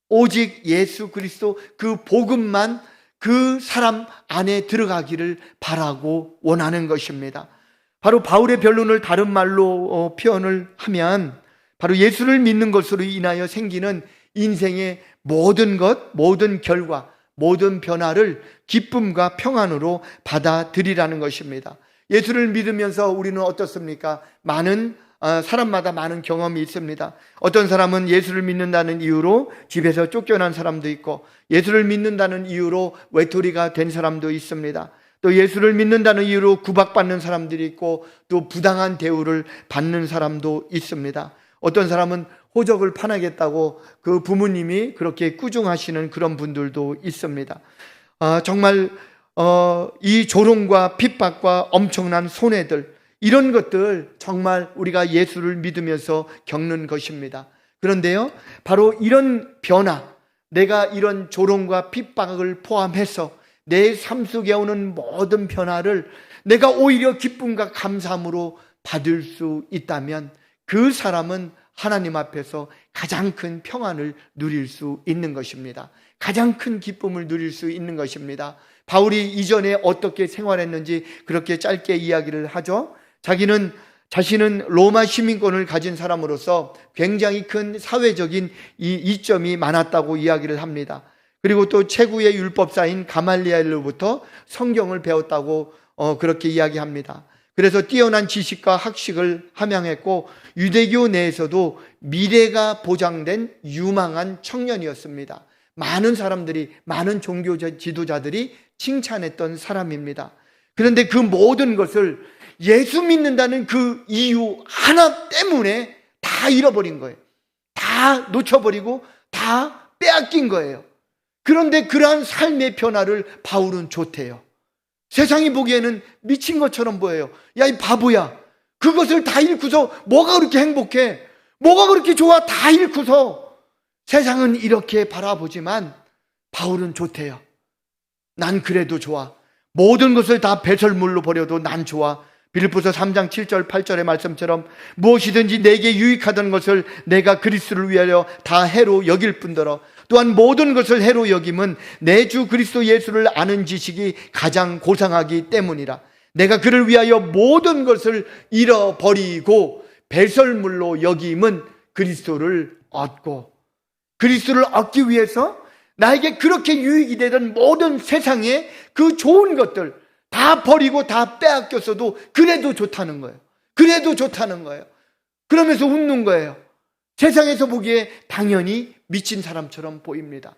Speaker 1: 오직 예수 그리스도 그 복음만 그 사람 안에 들어가기를 바라고 원하는 것입니다. 바로 바울의 변론을 다른 말로 표현을 하면 바로 예수를 믿는 것으로 인하여 생기는 인생의 모든 것, 모든 결과, 모든 변화를 기쁨과 평안으로 받아들이라는 것입니다. 예수를 믿으면서 우리는 어떻습니까? 사람마다 많은 경험이 있습니다. 어떤 사람은 예수를 믿는다는 이유로 집에서 쫓겨난 사람도 있고, 예수를 믿는다는 이유로 외톨이가 된 사람도 있습니다. 또 예수를 믿는다는 이유로 구박받는 사람들이 있고, 또 부당한 대우를 받는 사람도 있습니다. 어떤 사람은 호적을 파내겠다고 그 부모님이 그렇게 꾸중하시는 그런 분들도 있습니다. 정말 이 조롱과 핍박과 엄청난 손해들, 이런 것들 정말 우리가 예수를 믿으면서 겪는 것입니다. 그런데요, 바로 이런 변화, 내가 이런 조롱과 핍박을 포함해서 내 삶 속에 오는 모든 변화를 내가 오히려 기쁨과 감사함으로 받을 수 있다면 그 사람은 하나님 앞에서 가장 큰 평안을 누릴 수 있는 것입니다. 가장 큰 기쁨을 누릴 수 있는 것입니다. 바울이 이전에 어떻게 생활했는지 그렇게 짧게 이야기를 하죠. 자신은 로마 시민권을 가진 사람으로서 굉장히 큰 사회적인 이점이 많았다고 이야기를 합니다. 그리고 또 최고의 율법사인 가말리엘로부터 성경을 배웠다고 그렇게 이야기합니다. 그래서 뛰어난 지식과 학식을 함양했고 유대교 내에서도 미래가 보장된 유망한 청년이었습니다. 많은 사람들이, 많은 종교 지도자들이 칭찬했던 사람입니다. 그런데 그 모든 것을 예수 믿는다는 그 이유 하나 때문에 다 잃어버린 거예요. 다 놓쳐버리고 다 빼앗긴 거예요. 그런데 그러한 삶의 변화를 바울은 좋대요. 세상이 보기에는 미친 것처럼 보여요. 야, 이 바보야. 그것을 다 잃고서 뭐가 그렇게 행복해? 뭐가 그렇게 좋아? 다 잃고서. 세상은 이렇게 바라보지만 바울은 좋대요. 난 그래도 좋아. 모든 것을 다 배설물로 버려도 난 좋아. 빌립보서 3장 7절 8절의 말씀처럼 무엇이든지 내게 유익하던 것을 내가 그리스도를 위하여 다 해로 여길 뿐더러 또한 모든 것을 해로 여김은 내 주 그리스도 예수를 아는 지식이 가장 고상하기 때문이라. 내가 그를 위하여 모든 것을 잃어버리고 배설물로 여김은 그리스도를 얻고, 그리스도를 얻기 위해서 나에게 그렇게 유익이 되던 모든 세상의 그 좋은 것들 다 버리고 다 빼앗겼어도 그래도 좋다는 거예요. 그래도 좋다는 거예요. 그러면서 웃는 거예요. 세상에서 보기에 당연히 미친 사람처럼 보입니다.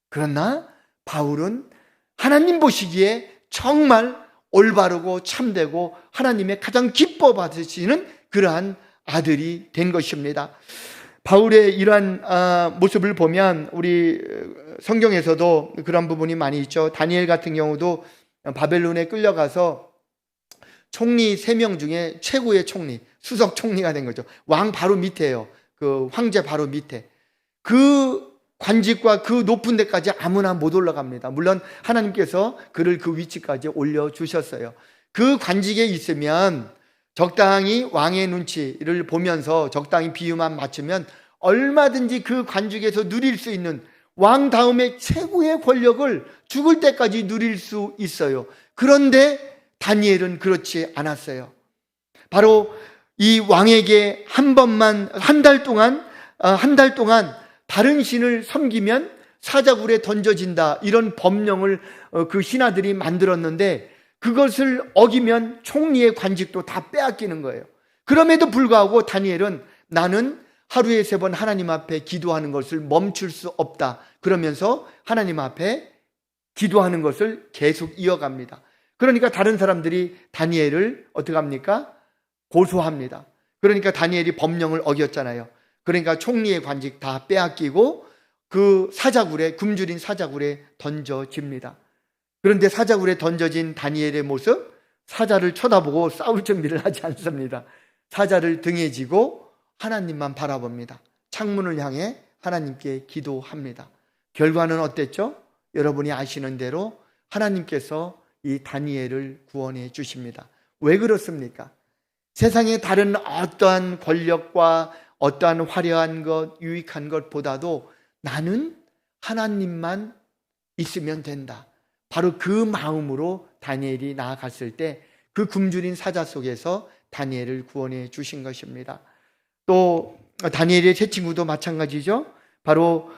Speaker 1: 그러나 바울은 하나님 보시기에 정말 올바르고 참되고 하나님의 가장 기뻐 받으시는 그러한 아들이 된 것입니다. 바울의 이러한 모습을 보면 우리 성경에서도 그런 부분이 많이 있죠. 다니엘 같은 경우도 바벨론에 끌려가서 총리 3명 중에 최고의 총리, 수석 총리가 된 거죠. 왕 바로 밑에요. 그 황제 바로 밑에. 그 관직과 그 높은 데까지 아무나 못 올라갑니다. 물론 하나님께서 그를 그 위치까지 올려주셨어요. 그 관직에 있으면 적당히 왕의 눈치를 보면서 적당히 비유만 맞추면 얼마든지 그 관직에서 누릴 수 있는 왕 다음에 최고의 권력을 죽을 때까지 누릴 수 있어요. 그런데 다니엘은 그렇지 않았어요. 바로 이 왕에게 한 달 동안 다른 신을 섬기면 사자굴에 던져진다, 이런 법령을 그 신하들이 만들었는데 그것을 어기면 총리의 관직도 다 빼앗기는 거예요. 그럼에도 불구하고 다니엘은 나는 하루에 3번 하나님 앞에 기도하는 것을 멈출 수 없다, 그러면서 하나님 앞에 기도하는 것을 계속 이어갑니다. 그러니까 다른 사람들이 다니엘을 어떻게 합니까? 고소합니다. 그러니까 다니엘이 법령을 어겼잖아요. 그러니까 총리의 관직 다 빼앗기고 그 사자굴에, 굶주린 사자굴에 던져집니다. 그런데 사자굴에 던져진 다니엘의 모습, 사자를 쳐다보고 싸울 준비를 하지 않습니다. 사자를 등에 지고 하나님만 바라봅니다. 창문을 향해 하나님께 기도합니다. 결과는 어땠죠? 여러분이 아시는 대로 하나님께서 이 다니엘을 구원해 주십니다. 왜 그렇습니까? 세상의 다른 어떠한 권력과 어떠한 화려한 것, 유익한 것보다도 나는 하나님만 있으면 된다, 바로 그 마음으로 다니엘이 나아갔을 때 그 굶주린 사자 속에서 다니엘을 구원해 주신 것입니다. 또 다니엘의 세 친구도 마찬가지죠. 바로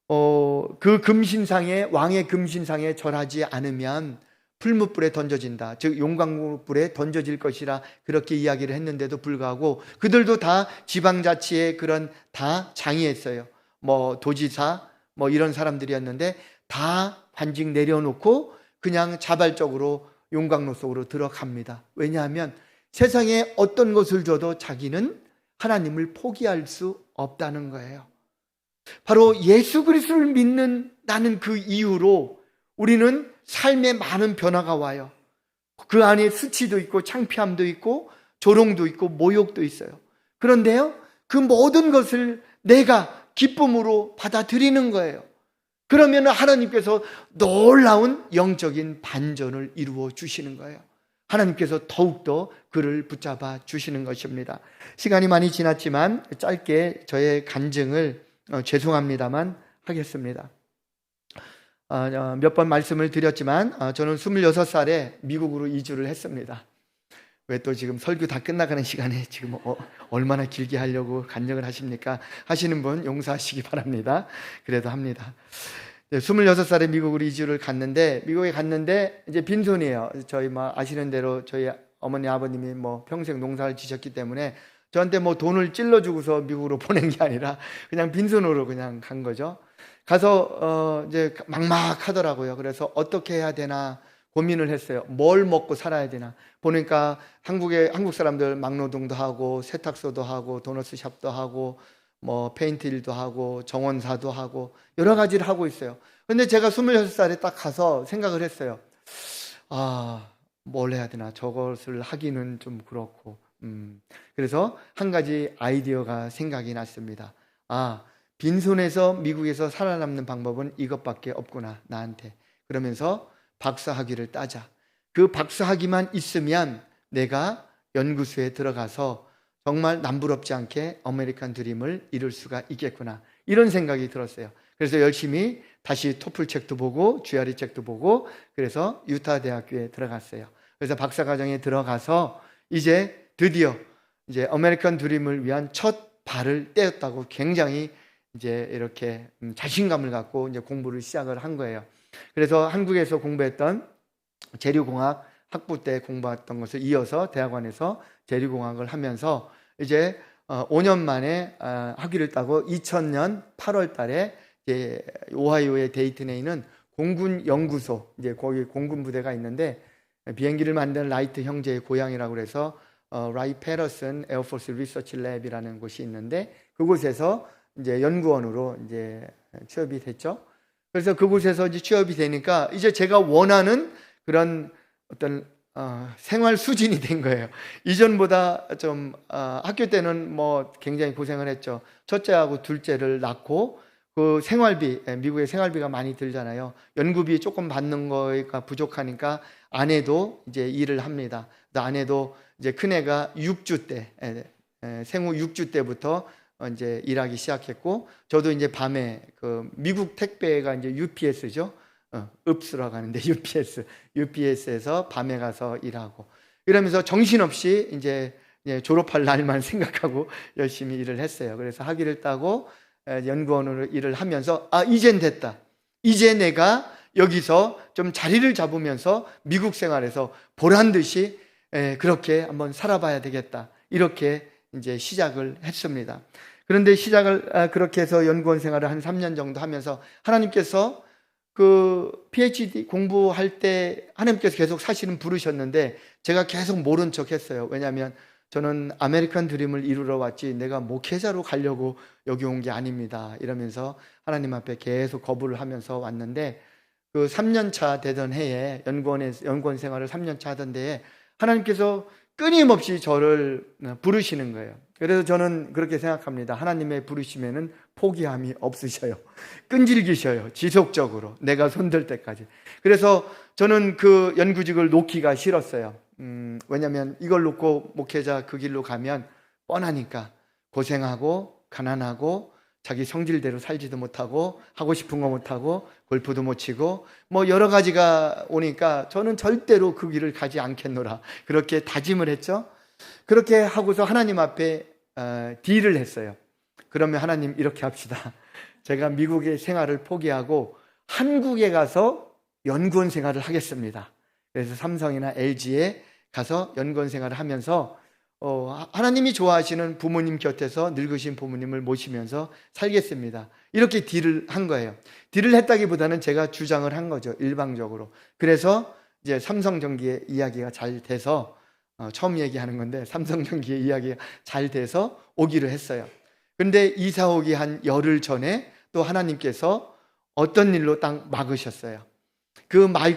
Speaker 1: 그 금신상에, 왕의 금신상에 절하지 않으면 풀무불에 던져진다, 즉 용광불에 던져질 것이라 그렇게 이야기를 했는데도 불구하고 그들도 다 지방자치의 그런 다 장이했어요. 뭐 도지사 뭐 이런 사람들이었는데 다 관직 내려놓고 그냥 자발적으로 용광로 속으로 들어갑니다. 왜냐하면 세상에 어떤 것을 줘도 자기는 하나님을 포기할 수 없다는 거예요. 바로 예수 그리스도를 믿는 나는 그 이후로 우리는 삶에 많은 변화가 와요. 그 안에 수치도 있고 창피함도 있고 조롱도 있고 모욕도 있어요. 그런데요, 그 모든 것을 내가 기쁨으로 받아들이는 거예요. 그러면 하나님께서 놀라운 영적인 반전을 이루어 주시는 거예요. 하나님께서 더욱더 그를 붙잡아 주시는 것입니다. 시간이 많이 지났지만 짧게 저의 간증을 죄송합니다만 하겠습니다. 몇 번 말씀을 드렸지만 저는 26살에 미국으로 이주를 했습니다. 왜 또 지금 설교 다 끝나가는 시간에 지금 얼마나 길게 하려고 간증을 하십니까? 하시는 분 용서하시기 바랍니다. 그래도 합니다. 26살에 미국으로 이주를 갔는데, 미국에 갔는데 이제 빈손이에요. 저희 아시는 대로 저희 어머니 아버님이 평생 농사를 지셨기 때문에 저한테 돈을 찔러주고서 미국으로 보낸 게 아니라 그냥 빈손으로 그냥 간 거죠. 가서 이제 막막하더라고요. 그래서 어떻게 해야 되나 고민을 했어요. 뭘 먹고 살아야 되나. 보니까 한국 사람들 막노동도 하고 세탁소도 하고 도너스샵도 하고 페인트 일도 하고 정원사도 하고 여러 가지를 하고 있어요. 근데 제가 26살에 딱 가서 생각을 했어요. 뭘 해야 되나. 저것을 하기는 좀 그렇고. 그래서 한 가지 아이디어가 생각이 났습니다. 빈손에서 미국에서 살아남는 방법은 이것밖에 없구나, 나한테. 그러면서 박사학위를 따자. 그 박사학위만 있으면 내가 연구소에 들어가서 정말 남부럽지 않게 아메리칸 드림을 이룰 수가 있겠구나, 이런 생각이 들었어요. 그래서 열심히 다시 토플 책도 보고 GRE 책도 보고 그래서 유타 대학교에 들어갔어요. 그래서 박사과정에 들어가서 이제 드디어 이제 아메리칸 드림을 위한 첫 발을 떼었다고 굉장히 이제 이렇게 자신감을 갖고 이제 공부를 시작을 한 거예요. 그래서 한국에서 공부했던 재료공학 학부 때 공부했던 것을 이어서 대학원에서 재료공학을 하면서 이제 5년 만에 학위를 따고 2000년 8월 달에 이제 오하이오의 데이튼에 있는 공군 연구소, 이제 거기 공군 부대가 있는데 비행기를 만든 라이트 형제의 고향이라고 그래서 라이 페러슨 에어포스 리서치 랩이라는 곳이 있는데 그곳에서 이제 연구원으로 이제 취업이 됐죠. 그래서 그곳에서 이제 취업이 되니까 이제 제가 원하는 그런 어떤 생활 수준이 된 거예요. 이전보다 좀 학교 때는 뭐 굉장히 고생을 했죠. 첫째하고 둘째를 낳고 그 생활비, 미국의 생활비가 많이 들잖아요. 연구비 조금 받는 거가 부족하니까 아내도 이제 일을 합니다. 아내도 이제 큰애가 6주 때, 생후 6주 때부터 이제 일하기 시작했고, 저도 이제 밤에 그 미국 택배가 이제 UPS죠. 읍스라고 하는데 UPS에서 밤에 가서 일하고 이러면서 정신없이 이제 졸업할 날만 생각하고 열심히 일을 했어요. 그래서 학위를 따고 연구원으로 일을 하면서 이젠 됐다. 이제 내가 여기서 좀 자리를 잡으면서 미국 생활에서 보란 듯이 그렇게 한번 살아봐야 되겠다. 이렇게 이제 시작을 했습니다. 그런데 시작을 그렇게 해서 연구원 생활을 한 3년 정도 하면서 하나님께서 그 PhD 공부할 때 하나님께서 계속 사실은 부르셨는데 제가 계속 모른 척 했어요. 왜냐하면 저는 아메리칸 드림을 이루러 왔지 내가 목회자로 가려고 여기 온 게 아닙니다. 이러면서 하나님 앞에 계속 거부를 하면서 왔는데 그 3년 차 되던 해에 연구원 생활을 3년 차 하던 데에 하나님께서 끊임없이 저를 부르시는 거예요. 그래서 저는 그렇게 생각합니다. 하나님의 부르심에는 포기함이 없으셔요. 끈질기셔요. 지속적으로 내가 손들 때까지. 그래서 저는 그 연구직을 놓기가 싫었어요. 왜냐하면 이걸 놓고 목회자 그 길로 가면 뻔하니까 고생하고 가난하고 자기 성질대로 살지도 못하고 하고 싶은 거 못하고 골프도 못 치고 뭐 여러 가지가 오니까 저는 절대로 그 길을 가지 않겠노라 그렇게 다짐을 했죠. 그렇게 하고서 하나님 앞에 딜을 했어요. 그러면 하나님 이렇게 합시다. 제가 미국의 생활을 포기하고 한국에 가서 연구원 생활을 하겠습니다. 그래서 삼성이나 LG에 가서 연구원 생활을 하면서 하나님이 좋아하시는 부모님 곁에서 늙으신 부모님을 모시면서 살겠습니다. 이렇게 딜을 한 거예요. 딜을 했다기보다는 제가 주장을 한 거죠. 일방적으로. 그래서 이제 삼성전기의 이야기가 잘 돼서 처음 얘기하는 건데 삼성전기의 이야기가 잘 돼서 오기로 했어요. 그런데 이사 오기 한 열흘 전에 또 하나님께서 어떤 일로 딱 막으셨어요. 그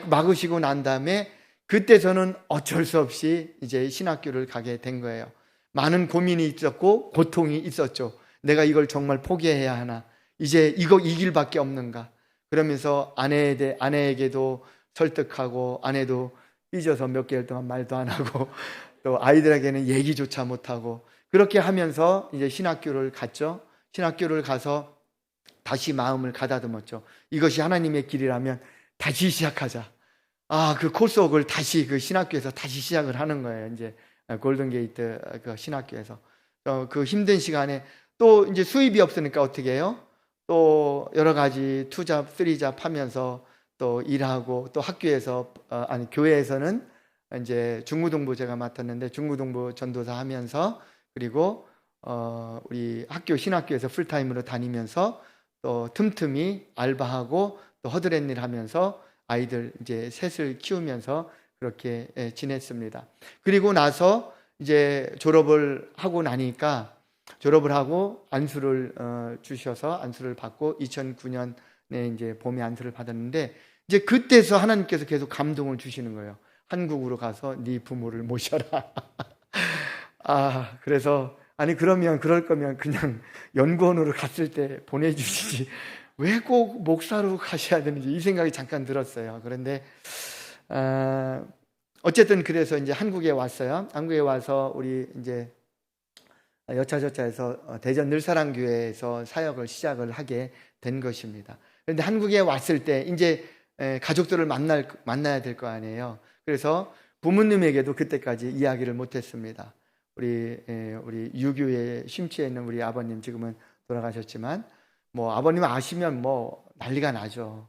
Speaker 1: 막으시고 난 다음에 그때 저는 어쩔 수 없이 이제 신학교를 가게 된 거예요. 많은 고민이 있었고 고통이 있었죠. 내가 이걸 정말 포기해야 하나? 이제 이 길밖에 없는가? 그러면서 아내에게도 설득하고 아내도 삐져서 몇 개월 동안 말도 안 하고 또 아이들에게는 얘기조차 못하고 그렇게 하면서 이제 신학교를 갔죠. 신학교를 가서 다시 마음을 가다듬었죠. 이것이 하나님의 길이라면 다시 시작하자. 그 코스웍을 다시 그 신학교에서 다시 시작을 하는 거예요. 이제 골든게이트 그 신학교에서 그 힘든 시간에 또 이제 수입이 없으니까 어떻게 해요? 또 여러 가지 투잡, 쓰리잡 하면서 또 일하고 또 학교에서 교회에서는 이제 중고등부 제가 맡았는데 중고등부 전도사 하면서 그리고 우리 신학교에서 풀타임으로 다니면서 또 틈틈이 알바하고 또 허드렛 일 하면서 아이들 이제 셋을 키우면서 그렇게 지냈습니다. 그리고 나서 이제 졸업을 하고 나니까 졸업을 하고 안수를 주셔서 안수를 받고 2009년에 이제 봄에 안수를 받았는데 이제 그때서 하나님께서 계속 감동을 주시는 거예요. 한국으로 가서 네 부모를 모셔라. 그래서 그럴 거면 그냥 연구원으로 갔을 때 보내주시지. 왜 꼭 목사로 가셔야 되는지 이 생각이 잠깐 들었어요. 그런데 어쨌든 그래서 이제 한국에 왔어요. 한국에 와서 우리 이제 여차저차해서 대전 늘사랑교회에서 사역을 시작을 하게 된 것입니다. 그런데 한국에 왔을 때 이제 가족들을 만나야 될 거 아니에요. 그래서 부모님에게도 그때까지 이야기를 못했습니다. 우리 유교에 심취해 있는 우리 아버님 지금은 돌아가셨지만 뭐 아버님 아시면 뭐 난리가 나죠.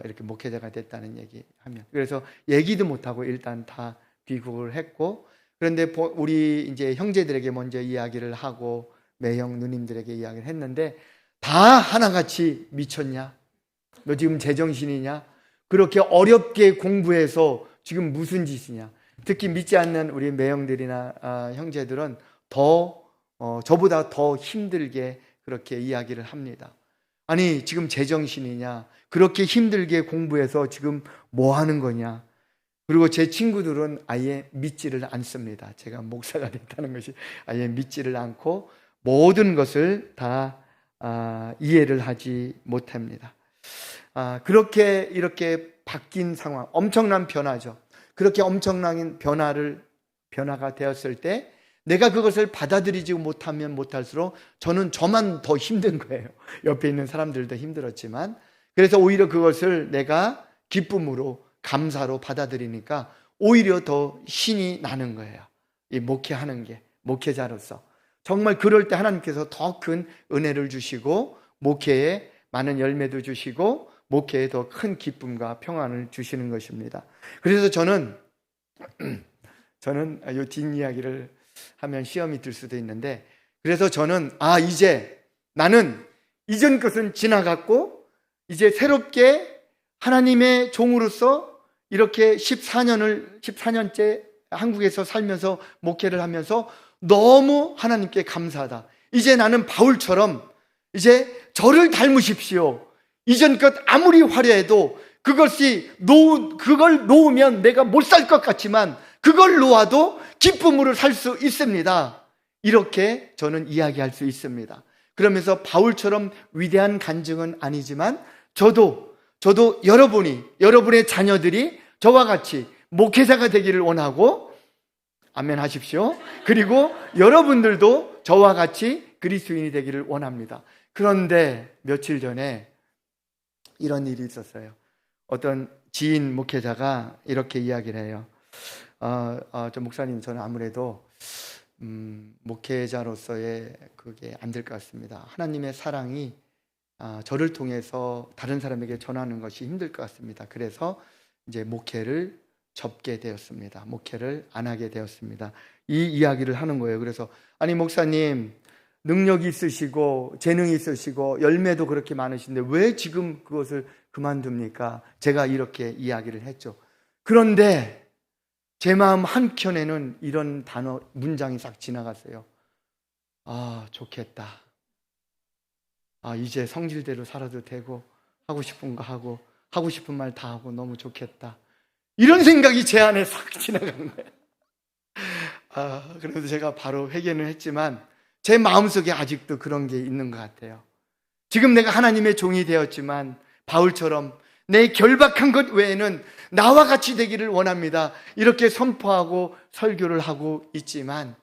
Speaker 1: 이렇게 목회자가 됐다는 얘기하면. 그래서 얘기도 못하고 일단 다 귀국을 했고, 그런데 우리 이제 형제들에게 먼저 이야기를 하고 매형 누님들에게 이야기를 했는데 다 하나같이 미쳤냐? 너 지금 제정신이냐? 그렇게 어렵게 공부해서 지금 무슨 짓이냐? 특히 믿지 않는 우리 매형들이나 형제들은 저보다 더 힘들게 그렇게 이야기를 합니다. 아니, 지금 제정신이냐? 그렇게 힘들게 공부해서 지금 뭐 하는 거냐? 그리고 제 친구들은 아예 믿지를 않습니다. 제가 목사가 됐다는 것이 아예 믿지를 않고 모든 것을 다 이해를 하지 못합니다. 그렇게 이렇게 바뀐 상황, 엄청난 변화죠. 그렇게 엄청난 변화가 되었을 때 내가 그것을 받아들이지 못하면 못할수록 저만 더 힘든 거예요. 옆에 있는 사람들도 힘들었지만, 그래서 오히려 그것을 내가 기쁨으로, 감사로 받아들이니까 오히려 더 신이 나는 거예요. 이 목회하는 게, 목회자로서. 정말 그럴 때 하나님께서 더 큰 은혜를 주시고 목회에 많은 열매도 주시고 목회에 더 큰 기쁨과 평안을 주시는 것입니다. 그래서 저는 이 뒷이야기를 하면 시험이 들 수도 있는데, 그래서 저는 이제 나는 이전 것은 지나갔고 이제 새롭게 하나님의 종으로서 이렇게 14년째 한국에서 살면서 목회를 하면서 너무 하나님께 감사하다. 이제 나는 바울처럼 이제 저를 닮으십시오. 이전 것 아무리 화려해도 그걸 놓으면 내가 못 살 것 같지만 그걸 놓아도 기쁨으로 살 수 있습니다. 이렇게 저는 이야기할 수 있습니다. 그러면서 바울처럼 위대한 간증은 아니지만 저도 여러분의 자녀들이 저와 같이 목회자가 되기를 원하고, 아멘 하십시오. 그리고 여러분들도 저와 같이 그리스도인이 되기를 원합니다. 그런데 며칠 전에 이런 일이 있었어요. 어떤 지인 목회자가 이렇게 이야기를 해요. 저 목사님, 저는 아무래도 목회자로서의 그게 안 될 것 같습니다. 하나님의 사랑이 저를 통해서 다른 사람에게 전하는 것이 힘들 것 같습니다. 그래서 이제 목회를 접게 되었습니다. 목회를 안 하게 되었습니다. 이 이야기를 하는 거예요. 그래서 아니 목사님, 능력이 있으시고 재능이 있으시고 열매도 그렇게 많으신데 왜 지금 그것을 그만둡니까? 제가 이렇게 이야기를 했죠. 그런데 제 마음 한켠에는 이런 문장이 싹 지나갔어요. 좋겠다. 이제 성질대로 살아도 되고 하고 싶은 거 하고 하고 싶은 말 다 하고 너무 좋겠다. 이런 생각이 제 안에 싹 지나간 거예요. 그래서 제가 바로 회개는 했지만 제 마음속에 아직도 그런 게 있는 것 같아요. 지금 내가 하나님의 종이 되었지만 바울처럼 내 결박한 것 외에는 나와 같이 되기를 원합니다. 이렇게 선포하고 설교를 하고 있지만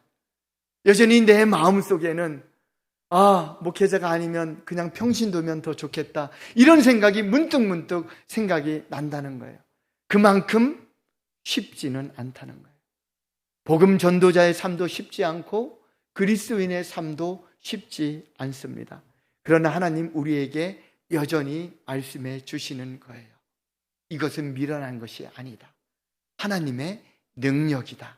Speaker 1: 여전히 내 마음속에는 목회자가 아니면 그냥 평신도면 더 좋겠다. 이런 생각이 문득문득 생각이 난다는 거예요. 그만큼 쉽지는 않다는 거예요. 복음 전도자의 삶도 쉽지 않고 그리스도인의 삶도 쉽지 않습니다. 그러나 하나님 우리에게 여전히 말씀해 주시는 거예요. 이것은 미련한 것이 아니다. 하나님의 능력이다.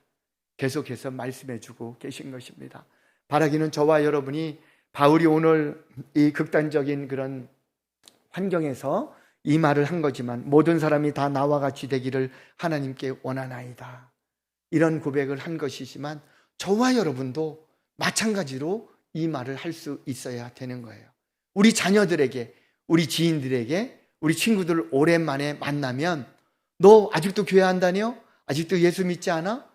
Speaker 1: 계속해서 말씀해 주고 계신 것입니다. 바라기는 저와 여러분이 바울이 오늘 이 극단적인 그런 환경에서 이 말을 한 거지만 모든 사람이 다 나와 같이 되기를 하나님께 원하나이다. 이런 고백을 한 것이지만 저와 여러분도 마찬가지로 이 말을 할 수 있어야 되는 거예요. 우리 자녀들에게, 우리 지인들에게, 우리 친구들 오랜만에 만나면 너 아직도 교회 안 다녀? 아직도 예수 믿지 않아?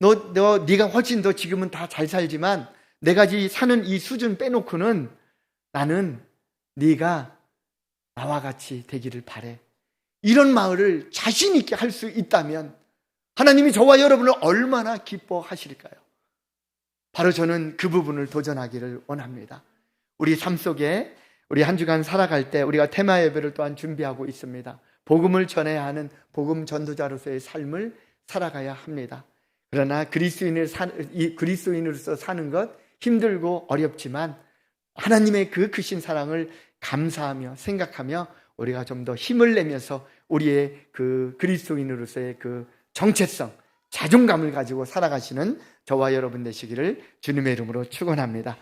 Speaker 1: 네가 훨씬 더 지금은 다 잘 살지만 내가 사는 이 수준 빼놓고는 나는 네가 나와 같이 되기를 바래. 이런 말을 자신 있게 할 수 있다면 하나님이 저와 여러분을 얼마나 기뻐하실까요? 바로 저는 그 부분을 도전하기를 원합니다. 우리 삶 속에 우리 한 주간 살아갈 때 우리가 테마 예배를 또한 준비하고 있습니다. 복음을 전해야 하는 복음 전도자로서의 삶을 살아가야 합니다. 그러나 그리스도인으로서 사는 것 힘들고 어렵지만 하나님의 그 크신 사랑을 감사하며 생각하며 우리가 좀 더 힘을 내면서 우리의 그 그리스도인으로서의 그 정체성, 자존감을 가지고 살아가시는 저와 여러분 되시기를 주님의 이름으로 축원합니다.